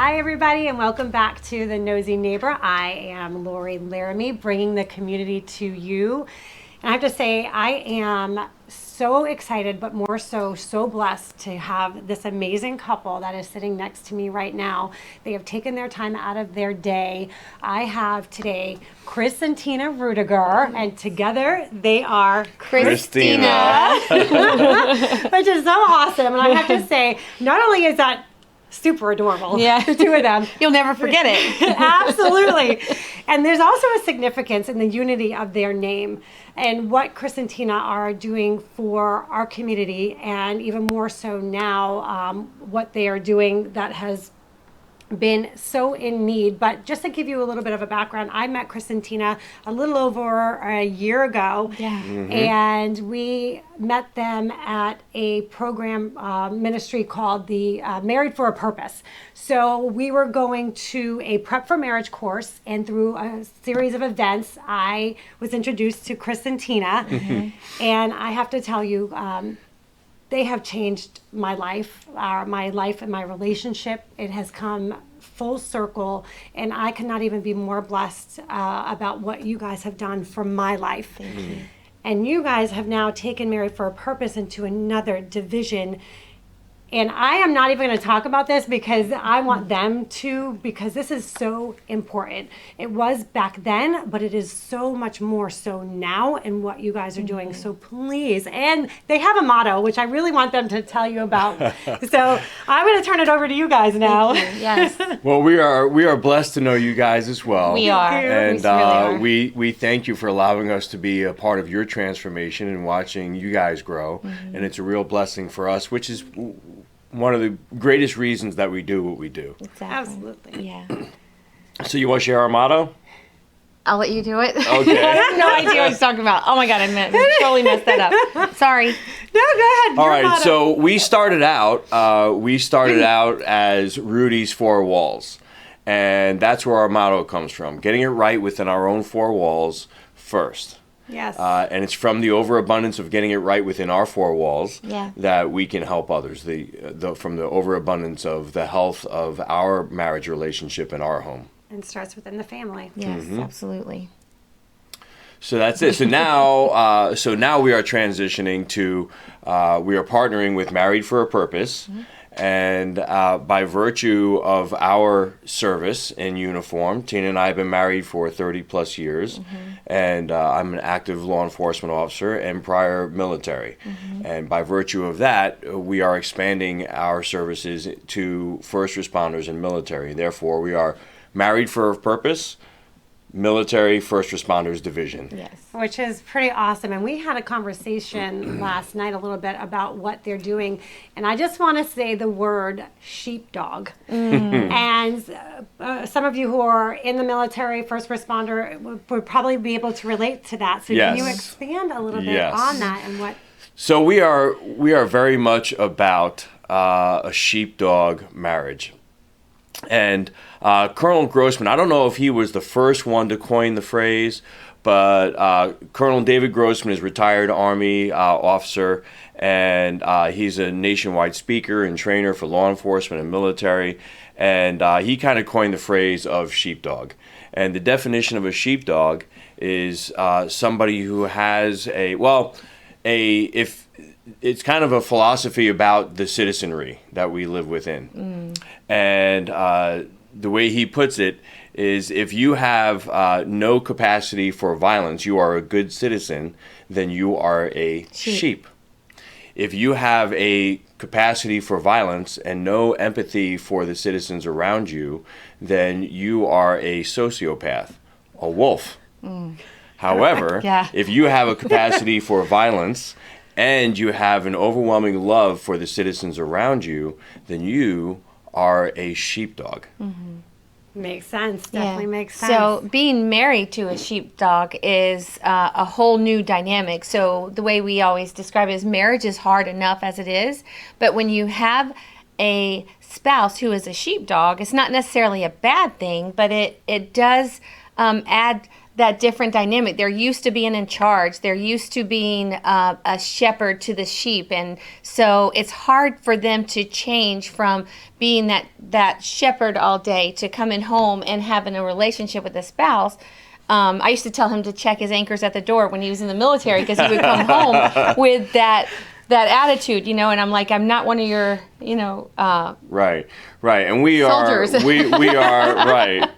Hi, everybody, and welcome back to The Nosy Neighbor. I am Lori Laramie, bringing the community to you. And I have to say, I am so excited, but more so blessed to have this amazing couple that is sitting next to me right now. They have taken their time out of their day. I have today Chris and Tina Rudiger, and together they are Christina. Which is so awesome. And I have to say, not only is that super adorable, the two of them. You'll never forget it. Absolutely. And there's also a significance in the unity of their name and what Chris and Tina are doing for our community, and even more so now, what they are doing that has been so in need. But just to give you a little bit of a background, I met Chris and Tina a little over a year ago. And we met them at a program ministry called the Married for a Purpose. So we were going to a prep for marriage course, and through a series of events I was introduced to Chris and Tina. And I have to tell you, they have changed my life and my relationship. It has come full circle, and I cannot even be more blessed about what you guys have done for my life. Thank you. And you guys have now taken Married for a Purpose into another division. And I am not even going to talk about this because I want them to, because this is so important. It was back then, but it is so much more so now in what you guys are doing. So please, and they have a motto, which I really want them to tell you about. So I'm going to turn it over to you guys now. Yes. Well, we are blessed to know you guys as well. We are. And we really are. we thank you for allowing us to be a part of your transformation and watching you guys grow. And it's a real blessing for us, which is one of the greatest reasons that we do what we do. Exactly. Absolutely. Yeah. So you want to share our motto? I'll let you do it. Okay. I have no idea what he's talking about. Oh my God, I totally messed that up. Sorry. No, go ahead. All Your right. motto. So we started out as Rudy's Four Walls. And that's where our motto comes from. Getting it right within our own four walls first. Yes. And it's from the overabundance of getting it right within our four walls that we can help others. From the overabundance of the health of our marriage relationship in our home. And starts within the family. Yes, absolutely. So that's it. So now we are transitioning to we are partnering with Married for a Purpose. And by virtue of our service in uniform, Tina and I have been married for 30 plus years, and I'm an active law enforcement officer and prior military. And by virtue of that, we are expanding our services to first responders and military. Therefore, we are Married for a Purpose, Military First Responders Division. Yes. Which is pretty awesome. And we had a conversation last night a little bit about what they're doing. And I just want to say the word sheepdog. And some of you who are in the military, first responder, would probably be able to relate to that. So can you expand a little bit on that and what? So we are very much about a sheepdog marriage. And Colonel Grossman, I don't know if he was the first one to coin the phrase, but Colonel David Grossman is a retired Army officer, and he's a nationwide speaker and trainer for law enforcement and military, and he kind of coined the phrase of sheepdog. And the definition of a sheepdog is somebody who has it's kind of a philosophy about the citizenry that we live within. And the way he puts it is, if you have no capacity for violence, you are a good citizen, then you are a sheep. If you have a capacity for violence and no empathy for the citizens around you, then you are a sociopath, a wolf. However, if you have a capacity for violence and you have an overwhelming love for the citizens around you, then you are a sheepdog. Makes sense. Definitely makes sense. So being married to a sheepdog is a whole new dynamic. So the way we always describe it is, marriage is hard enough as it is, but when you have a spouse who is a sheepdog, it's not necessarily a bad thing, but it does add that different dynamic. They're used to being in charge. They're used to being a shepherd to the sheep. And so it's hard for them to change from being that shepherd all day to coming home and having a relationship with a spouse. I used to tell him to check his anchors at the door when he was in the military, because he would come home with that attitude, and I'm like, I'm not one of your, right. And we soldiers. are, we are, right.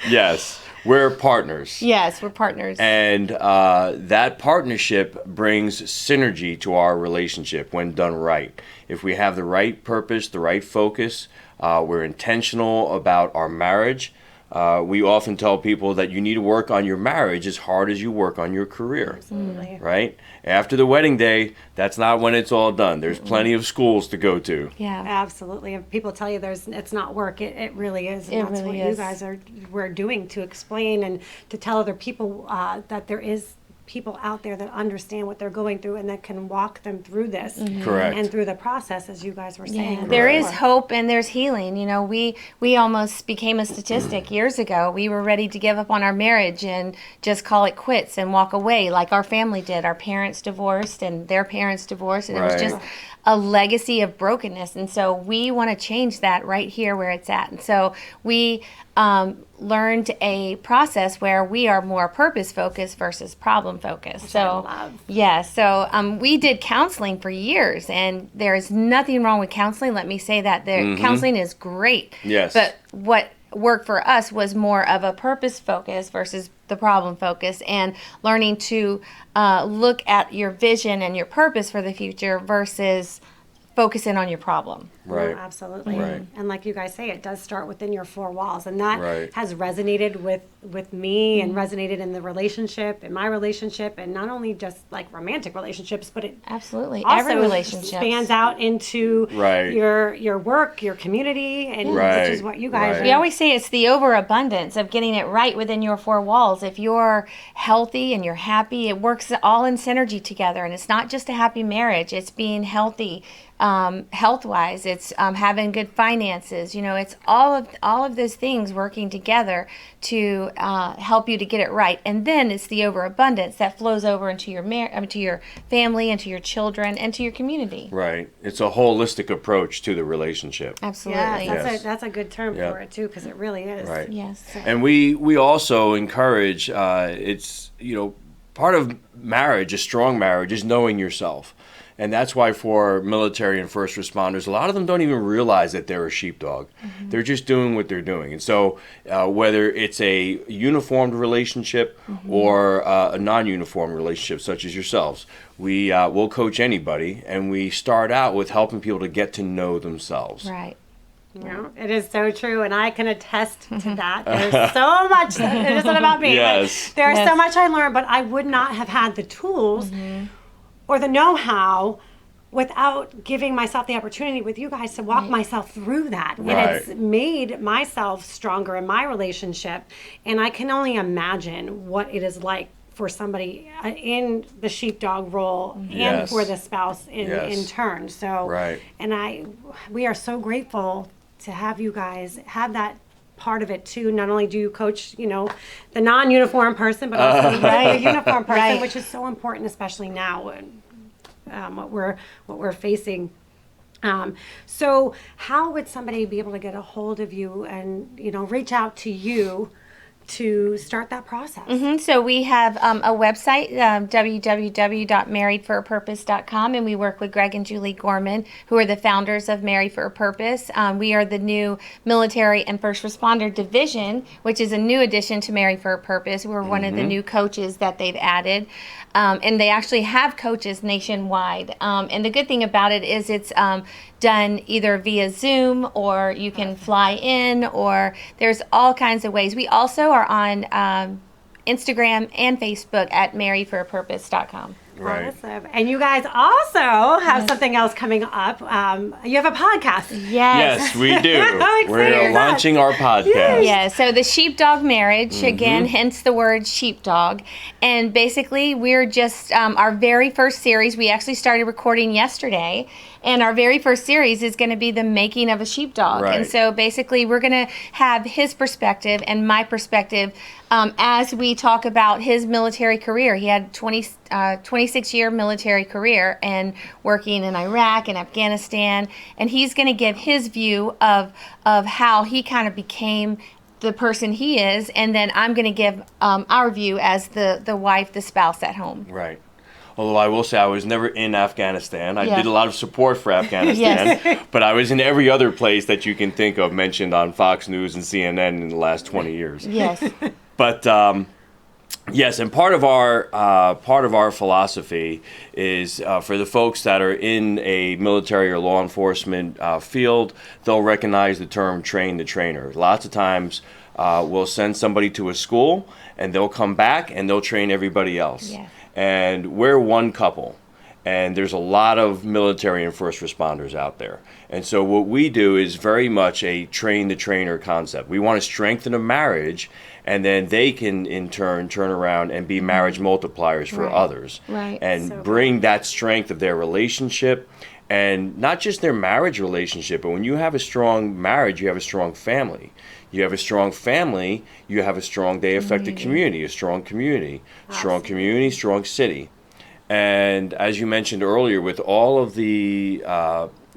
Yes. We're partners. Yes, we're partners. And that partnership brings synergy to our relationship when done right. If we have the right purpose, the right focus, we're intentional about our marriage. We often tell people that you need to work on your marriage as hard as you work on your career. Absolutely. Right? After the wedding day, that's not when it's all done. There's plenty of schools to go to. Yeah. Absolutely. If people tell you it's not work, it really is. And It that's really what is. you guys we're doing to explain and to tell other people that there is people out there that understand what they're going through and that can walk them through this. Correct. And through the process, as you guys were saying. There is before. hope and there's healing. We almost became a statistic years ago. We were ready to give up on our marriage and just call it quits and walk away, like our family did. Our parents divorced and their parents divorced, and it was Right. just a legacy of brokenness. And so we want to change that right here where it's at. And so we learned a process where we are more purpose focused versus problem focused. I So love. yeah, so we did counseling for years, and there's nothing wrong with counseling. Let me say that counseling is great. Yes. But what worked for us was more of a purpose focus versus the problem focus, and learning to look at your vision and your purpose for the future versus focusing on your problem. Right. No, absolutely. Right. And like you guys say, it does start within your four walls. And that Right. has resonated with me and resonated in the relationship, in my relationship, and not only just like romantic relationships, but it Absolutely. also Every relationship. spans out into Right. your work, your community, and Right. which is what you guys Right. are. We always say it's the overabundance of getting it right within your four walls. If you're healthy and you're happy, it works all in synergy together. And it's not just a happy marriage, it's being healthy health-wise. It's having good finances. It's all of those things working together to help you to get it right. And then it's the overabundance that flows over into your to your family, and to your children, and to your community. Right. It's a holistic approach to the relationship. Absolutely. Yeah, Yes. that's a good term Yeah. for it too, because it really is. Right. Yes. And we also encourage, it's, part of marriage, a strong marriage, is knowing yourself. And that's why for military and first responders, a lot of them don't even realize that they're a sheepdog. They're just doing what they're doing. And so whether it's a uniformed relationship or a non-uniform relationship, such as yourselves, we'll coach anybody, and we start out with helping people to get to know themselves. Right. Yeah, it is so true, and I can attest to that. There's so much that it isn't about me. Yes. But there's Yes. so much I learned, but I would not have had the tools or the know-how without giving myself the opportunity with you guys to walk myself through that. Right. And it's made myself stronger in my relationship, and I can only imagine what it is like for somebody in the sheepdog role and Yes. for the spouse in Yes. turn. So, Right. and we are so grateful to have you guys have that part of it too. Not only do you coach, the non-uniform person, but also the uniform person, Right. which is so important, especially now, what we're facing. So how would somebody be able to get a hold of you and reach out to you to start that process? So we have a website, www.marriedforapurpose.com, and we work with Greg and Julie Gorman, who are the founders of Married for a Purpose. We are the new military and first responder division, which is a new addition to Married for a Purpose. We're one of the new coaches that they've added. And they actually have coaches nationwide. And the good thing about it is it's done either via Zoom, or you can fly in, or there's all kinds of ways. We also are on Instagram and Facebook at marriedforapurpose.com. Right. Awesome. And you guys also have something else coming up. You have a podcast. Yes. Yes, we do. How exciting We're is that? launching our podcast. Yeah, so the Sheepdog Marriage, again, hence the word sheepdog. And basically, we're just our very first series. We actually started recording yesterday. And our very first series is going to be the making of a sheepdog. Right. And so basically, we're going to have his perspective and my perspective as we talk about his military career. He had 26-year military career and working in Iraq and Afghanistan. And he's going to give his view of how he kind of became the person he is. And then I'm going to give our view as the wife, the spouse at home. Right. Although I will say I was never in Afghanistan. I Yeah. did a lot of support for Afghanistan, but I was in every other place that you can think of mentioned on Fox News and CNN in the last 20 years. Yes. But yes, and part of our philosophy is for the folks that are in a military or law enforcement field, they'll recognize the term train the trainer. Lots of times we'll send somebody to a school and they'll come back and they'll train everybody else. Yeah. And we're one couple. And there's a lot of military and first responders out there. And so what we do is very much a train the trainer concept. We want to strengthen a marriage, and then they can in turn around and be marriage multipliers for Right. others. Right. And So bring that strength of their relationship, and not just their marriage relationship, but when you have a strong marriage, you have a strong family. You have a strong family, you have a strong day affected community, a strong community, strong city. And as you mentioned earlier, with all of the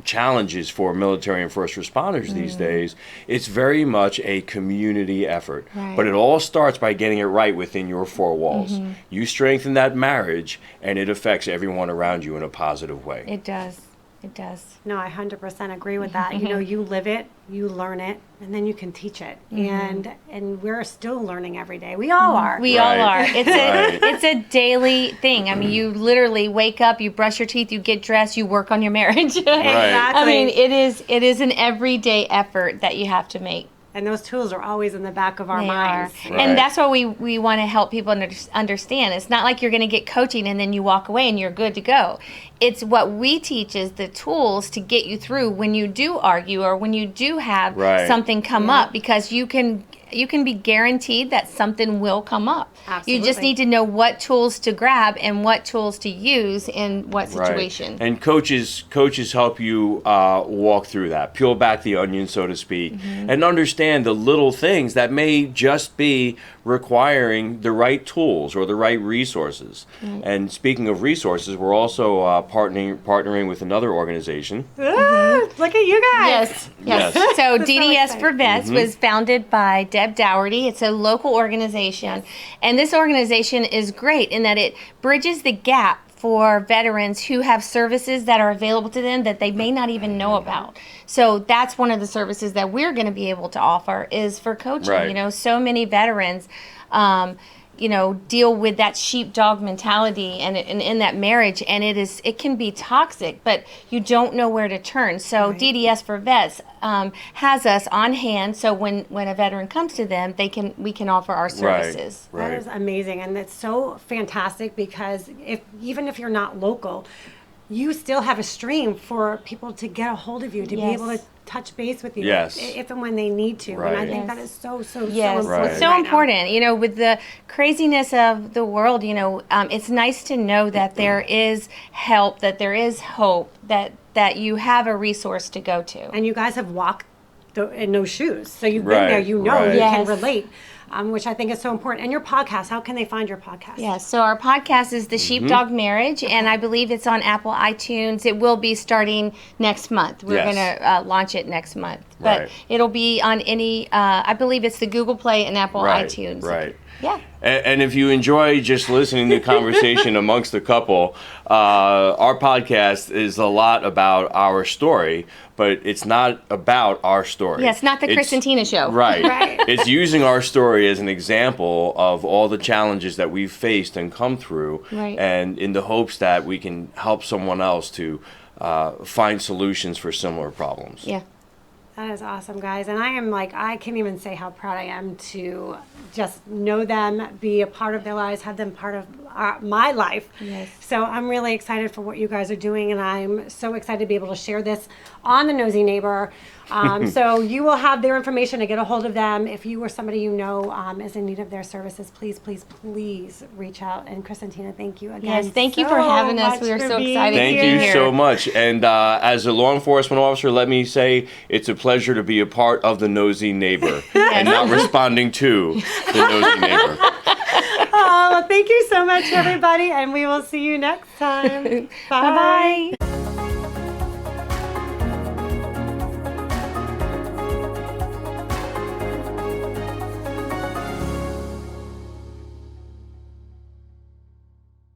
challenges for military and first responders these days, it's very much a community effort. Right. But it all starts by getting it right within your four walls. You strengthen that marriage, and it affects everyone around you in a positive way. It does. It does. No, I 100% agree with that. You know, you live it, you learn it, and then you can teach it. And we're still learning every day. We all are. We all are. Right. It's Right. it's a daily thing. I mean, you literally wake up, you brush your teeth, you get dressed, you work on your marriage. Exactly. I mean, it is an everyday effort that you have to make. And those tools are always in the back of our They minds. are. Right. And that's what we want to help people understand. It's not like you're going to get coaching and then you walk away and you're good to go. It's what we teach is the tools to get you through when you do argue or when you do have Right. something come up, because you can be guaranteed that something will come up. You just Absolutely. need to know what tools to grab and what tools to use in what situation. Right. And coaches help you walk through that, peel back the onion, so to speak, and understand the little things that may just be requiring the right tools or the right resources. And speaking of resources, we're also partnering with another organization. Ah, look at you guys. Yes, yes. Yes. So so DDS for exciting. Vets was founded by Deb Dougherty. It's a local organization, and this organization is great in that it bridges the gap for veterans who have services that are available to them that they may not even know about. So that's one of the services that we're going to be able to offer is for coaching. Right. You know, so many veterans deal with that sheepdog mentality and in that marriage, and it can be toxic, but you don't know where to turn. So Right. DDS for Vets has us on hand, so when a veteran comes to them, we can offer our services. Right. That is amazing, and it's so fantastic because even if you're not local, you still have a stream for people to get a hold of you, to be Yes. able to touch base with you Yes. if and when they need to. And I Right. think Yes. that is so Yes, important. Right. it's so right now. important. You know, with the craziness of the world, it's nice to know that there is help, that there is hope, that you have a resource to go to. And you guys have walked in those shoes, so you've Right, been there. You know, right. you can Yes. relate, which I think is so important. And your podcast, how can they find your podcast? Yeah, so our podcast is The Mm-hmm. Sheepdog Marriage, and I believe it's on Apple iTunes. It will be starting next month. We're Yes. going to launch it next month. But Right. it'll be on any, I believe it's the Google Play and Apple Right, iTunes. right. Yeah. And if you enjoy just listening to conversation amongst the couple, our podcast is a lot about our story, but it's not about our story. Yeah, it's not the Chris and Tina show. Right. Right. It's using our story as an example of all the challenges that we've faced and come through, Right. and in the hopes that we can help someone else to find solutions for similar problems. Yeah. That is awesome, guys. And I can't even say how proud I am to just know them, be a part of their lives, have them part of my life. Yes. So I'm really excited for what you guys are doing, and I'm so excited to be able to share this on the Nosy Neighbor. So you will have their information to get a hold of them. If you or somebody you know is in need of their services, please, please, please reach out. And Chris and Tina, thank you again. Yes, thank you for having us. We are so excited Thank to be you here. so much. And as a law enforcement officer, let me say it's a pleasure to be a part of the Nosy Neighbor and not responding to the Nosy Neighbor. Oh, well, thank you so much, everybody, and we will see you next time. Bye. Bye-bye.